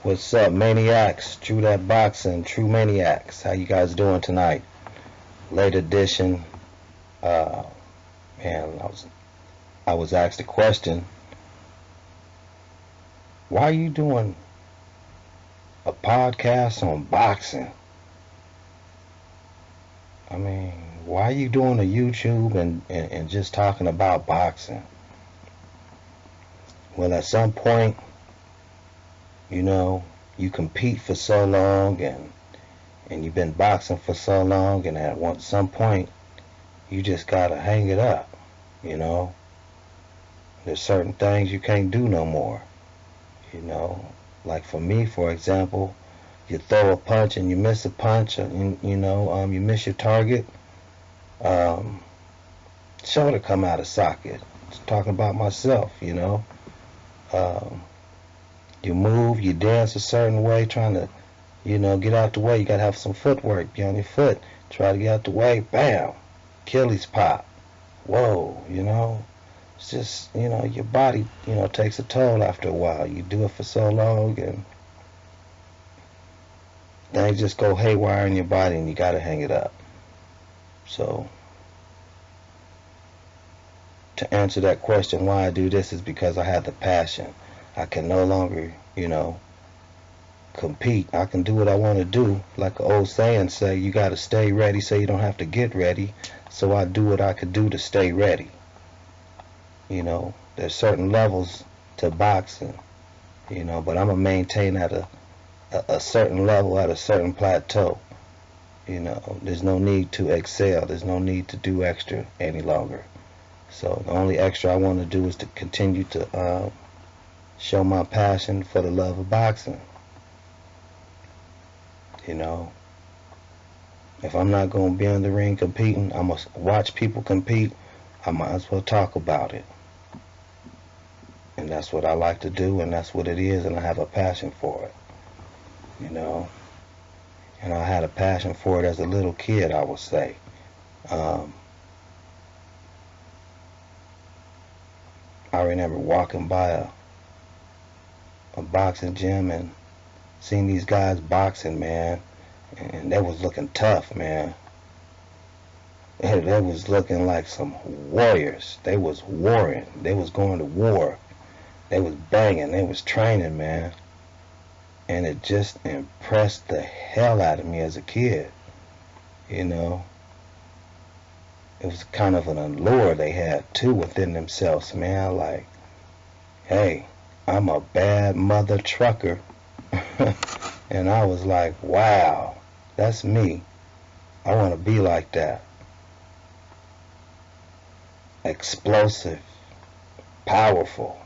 What's up, maniacs? True that boxing, true maniacs. How you guys doing tonight? Late edition. Uh, man, I was asked a question. Why are you doing a podcast on boxing? I mean, why are you doing a YouTube and just talking about boxing? Well, at some point, you know, you compete for so long and you've been boxing for so long, and at some point you just gotta hang it up. You know, there's certain things you can't do no more. You know, like for me, for example, you throw a punch and you miss a punch, and you miss your target. Um, Shoulder come out of socket. Just talking about myself. Um, you move, you dance a certain way, trying to get out the way. You gotta have some footwork. Be on your foot. Try to get out the way. Bam, Achilles pop. Whoa, it's just, your body, takes a toll after a while. You do it for so long, and things just go haywire in your body, and you gotta hang it up. So, to answer that question, why I do this is because I have the passion. I can no longer, compete. I can do what I want to do. Like an old saying say, you got to stay ready so you don't have to get ready. So I do what I could do to stay ready. There's certain levels to boxing, but I'm going to maintain at a certain level, at a certain plateau. There's no need to excel. There's no need to do extra any longer. So the only extra I want to do is to continue to show my passion for the love of boxing. If I'm not going to be in the ring competing, I must watch people compete. I might as well talk about it. And that's what I like to do, and that's what it is, and I have a passion for it. And I had a passion for it as a little kid, I would say. I remember walking by a boxing gym and seeing these guys boxing, man, and they was looking tough, man. They was looking like some warriors. They was warring. They was going to war. They was banging. They was training, man. And it just impressed the hell out of me as a kid. It was kind of an allure they had, too, within themselves, man. Like, hey, I'm a bad mother trucker. And I was like, wow, that's me. I want to be like that. Explosive, powerful.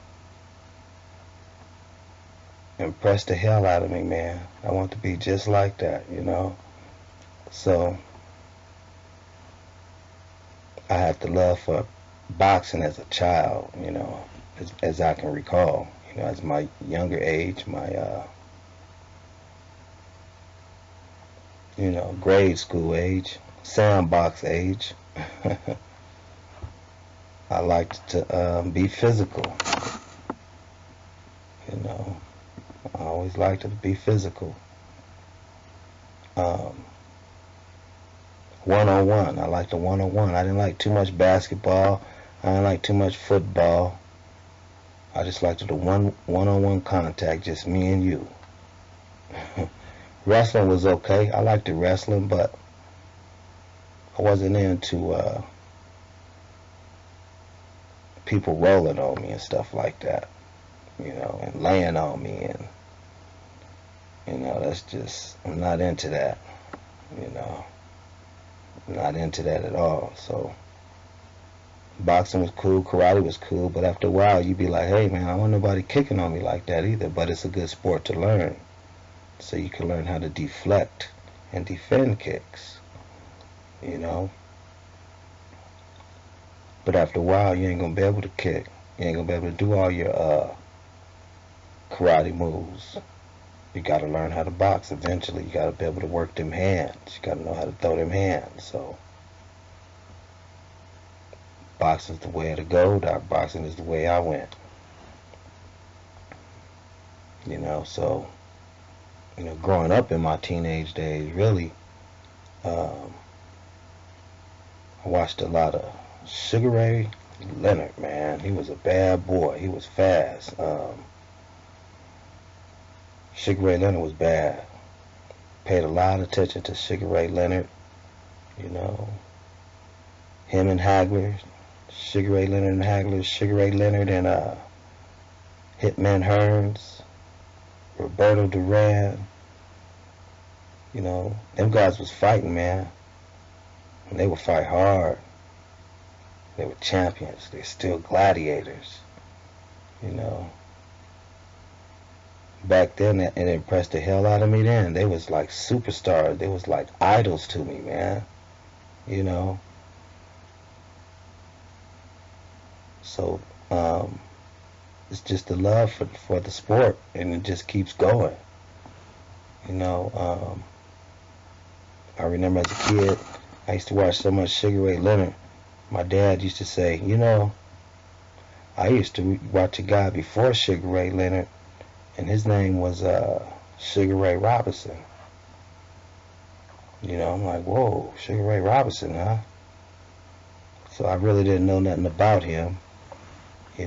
Impressed the hell out of me, man. I want to be just like that, So, I had the love for boxing as a child, as I can recall. As my younger age, my grade school age, sandbox age. I liked to be physical. I always liked to be physical. One-on-one. I liked the one-on-one. I didn't like too much basketball. I didn't like too much football. I just liked the one-on-one contact, just me and you. Wrestling was okay. I liked the wrestling, but I wasn't into people rolling on me and stuff like that, and laying on me, and that's just, I'm not into that, I'm not into that at all. So boxing was cool, karate was cool, but after a while you'd be like, hey man, I don't want nobody kicking on me like that either. But it's a good sport to learn, so you can learn how to deflect and defend kicks, But after a while, you ain't gonna be able to kick. You ain't gonna be able to do all your karate moves. You gotta learn how to box eventually. You gotta be able to work them hands. You gotta know how to throw them hands. So boxing's the way to go. Boxing is the way I went. So growing up in my teenage days, really, um, I watched a lot of Sugar Ray Leonard, man. He was a bad boy. He was fast. Sugar Ray Leonard was bad. Paid a lot of attention to Sugar Ray Leonard. You know, him and Hagler, Sugar Ray Leonard and Hagler, Sugar Ray Leonard and Hitman Hearns, Roberto Duran. Them guys was fighting, man. And they would fight hard. They were champions. They're still gladiators. Back then, it impressed the hell out of me then. They was like superstars. They was like idols to me, man. So, it's just the love for the sport, and it just keeps going. I remember as a kid, I used to watch so much Sugar Ray Leonard. My dad used to say, I used to watch a guy before Sugar Ray Leonard, and his name was Sugar Ray Robinson. I'm like, whoa, Sugar Ray Robinson, huh? So I really didn't know nothing about him. They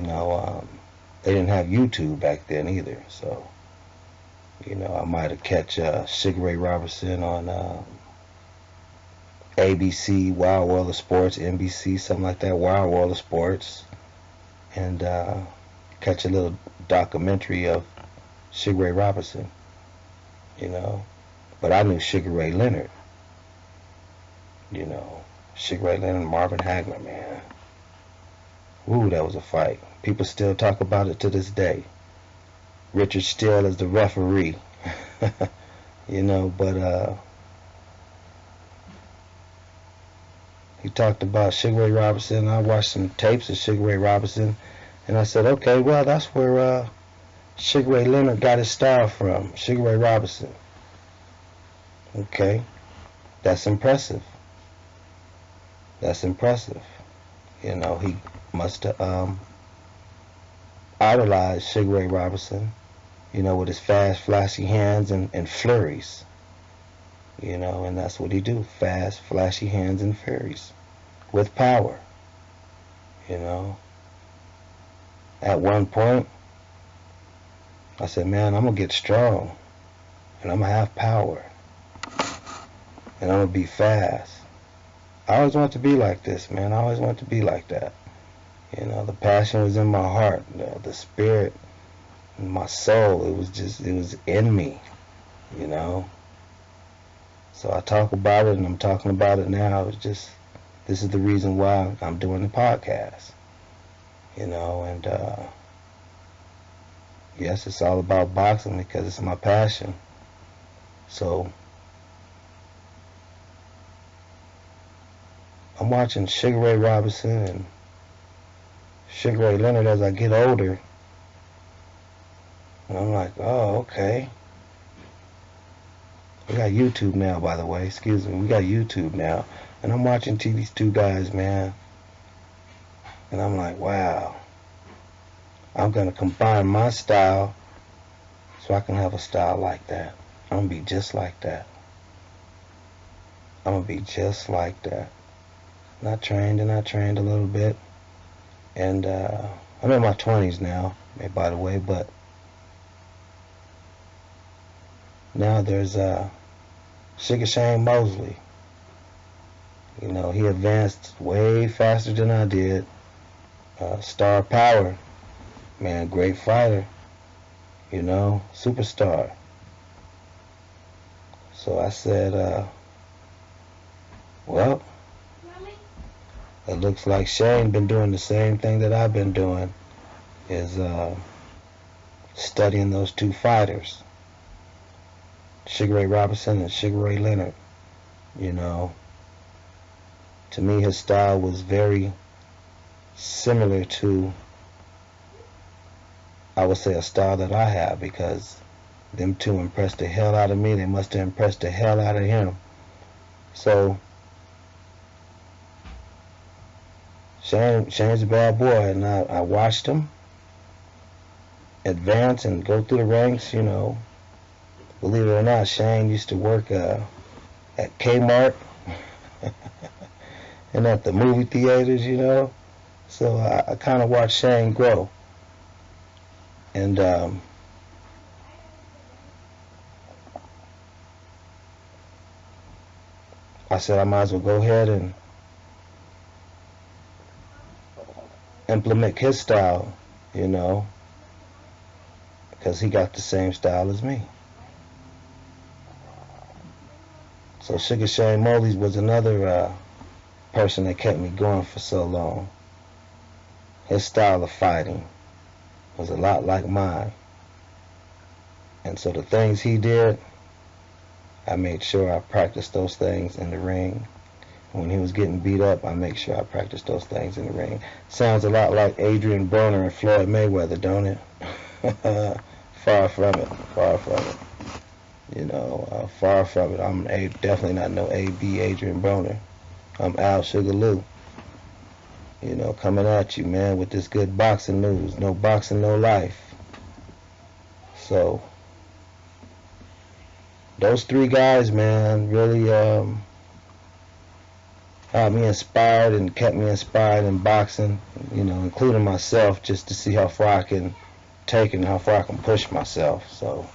didn't have YouTube back then either, so I might have catch Sugar Ray Robinson on ABC, Wild World of Sports, NBC, something like that, Wild World of Sports, and catch a little documentary of Sugar Ray Robinson, But I knew Sugar Ray Leonard, Sugar Ray Leonard and Marvin Hagler, man. Ooh, that was a fight. People still talk about it to this day. Richard Steele is the referee, but he talked about Sugar Ray Robinson. I watched some tapes of Sugar Ray Robinson, and I said, okay, well, that's where Sugar Ray Leonard got his style from, Sugar Ray Robinson. Okay, that's impressive. That's impressive. He must have idolized Sugar Ray Robinson, with his fast, flashy hands and flurries. And that's what he do, fast, flashy hands and flurries with power. At one point, I said, man, I'm going to get strong, and I'm going to have power, and I'm going to be fast. I always wanted to be like this, man. I always wanted to be like that. The passion was in my heart, the spirit, in my soul. It was in me, So I talk about it, and I'm talking about it now. This is the reason why I'm doing the podcast, and yes, it's all about boxing because it's my passion. So I'm watching Sugar Ray Robinson and Sugar Ray Leonard as I get older, and I'm like, oh, okay. We got YouTube now, by the way. Excuse me. We got YouTube now, and I'm watching these two guys, man, and I'm like, wow. I'm gonna combine my style so I can have a style like that. I'm gonna be just like that. I'm gonna be just like that. I trained a little bit, and I'm in my 20s now, by the way, but now there's Sugar Shane Mosley. He advanced way faster than I did. Star Power, man, great fighter, superstar. So I said, well, it looks like Shane been doing the same thing that I've been doing, is studying those two fighters, Sugar Ray Robinson and Sugar Ray Leonard. To me, his style was very similar to, I would say, a style that I have, because them two impressed the hell out of me. They must have impressed the hell out of him. So Shane's a bad boy, and I watched him advance and go through the ranks, Believe it or not, Shane used to work at Kmart and at the movie theaters, you know. So I kind of watched Shane grow. And I said I might as well go ahead and implement his style, you know, because he got the same style as me. So Sugar Shane Mosley was another person that kept me going for so long. His style of fighting was a lot like mine. And so the things he did, I made sure I practiced those things in the ring. When he was getting beat up, I make sure I practiced those things in the ring. Sounds a lot like Adrian Broner and Floyd Mayweather, don't it? Far from it. Far from it. You know, far from it. I'm definitely not no A.B. Adrian Broner. I'm Al Sugar Lou. You know, coming at you, man, with this good boxing news. No boxing, no life. So, those three guys, man, really had me inspired and kept me inspired in boxing, you know, including myself, just to see how far I can take it and how far I can push myself. So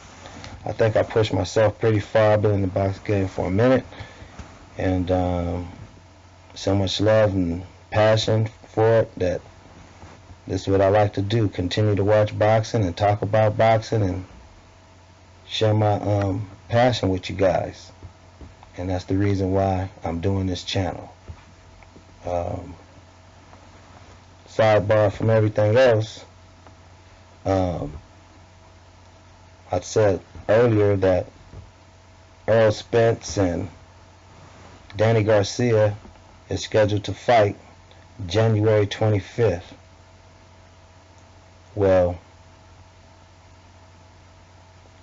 I think I pushed myself pretty far. I've been in the boxing game for a minute, and so much love and passion for it that this is what I like to do, continue to watch boxing and talk about boxing and share my passion with you guys. And that's the reason why I'm doing this channel. Sidebar from everything else, I said earlier that Errol Spence and Danny Garcia is scheduled to fight January 25th. Well,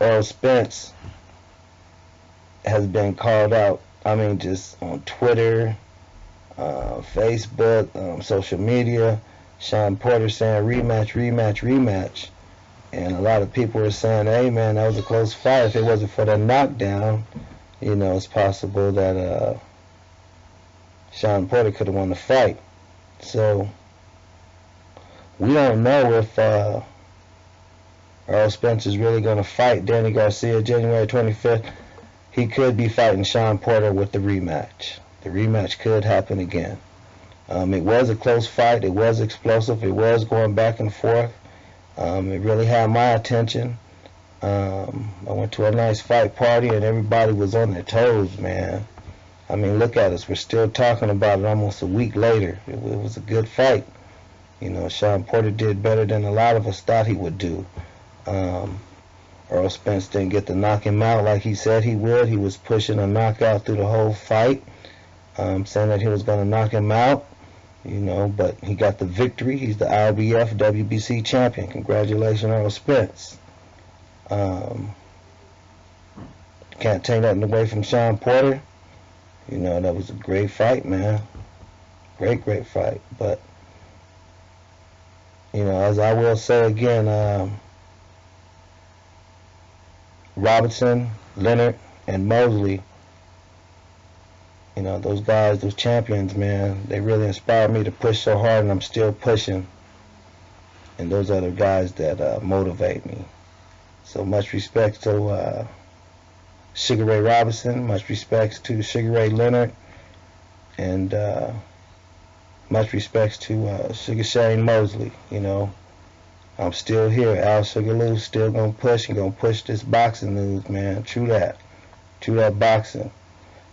Errol Spence has been called out, I mean, just on Twitter, Facebook, social media. Sean Porter saying rematch, rematch, rematch. And a lot of people were saying, hey man, that was a close fight. If it wasn't for the knockdown, you know, it's possible that Sean Porter could have won the fight. So we don't know if Errol Spence is really going to fight Danny Garcia January 25th. He could be fighting Sean Porter with the rematch. The rematch could happen again. It was a close fight. It was explosive. It was going back and forth. It really had my attention. I went to a nice fight party and everybody was on their toes, man. I mean, look at us. We're still talking about it almost a week later. It was a good fight. You know, Sean Porter did better than a lot of us thought he would do. Errol Spence didn't get to knock him out like he said he would. He was pushing a knockout through the whole fight, saying that he was going to knock him out, you know, but he got the victory. He's the IBF WBC champion. Congratulations, Errol Spence. Can't take nothing away from Sean Porter. You know, that was a great fight, man. Great, great fight. But, you know, as I will say again, Robinson, Leonard, and Mosley, you know, those guys, those champions, man, they really inspired me to push so hard, and I'm still pushing. And those are the guys that motivate me. So much respect to Sugar Ray Robinson, much respect to Sugar Ray Leonard, and much respect to Sugar Shane Mosley. You know, I'm still here. Al Sugar Lou still gonna push and gonna push this boxing news, man. True that. True that boxing.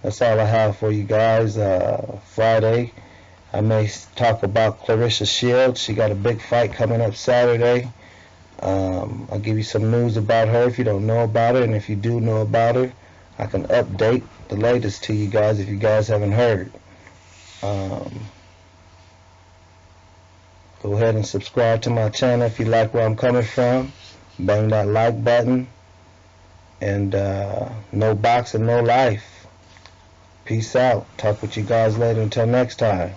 That's all I have for you guys. Friday, I may talk about Clarissa Shields. She got a big fight coming up Saturday. I'll give you some news about her if you don't know about her, and if you do know about her, I can update the latest to you guys if you guys haven't heard. Go ahead and subscribe to my channel if you like where I'm coming from. Bang that like button. And no boxing, no life. Peace out. Talk with you guys later. Until next time.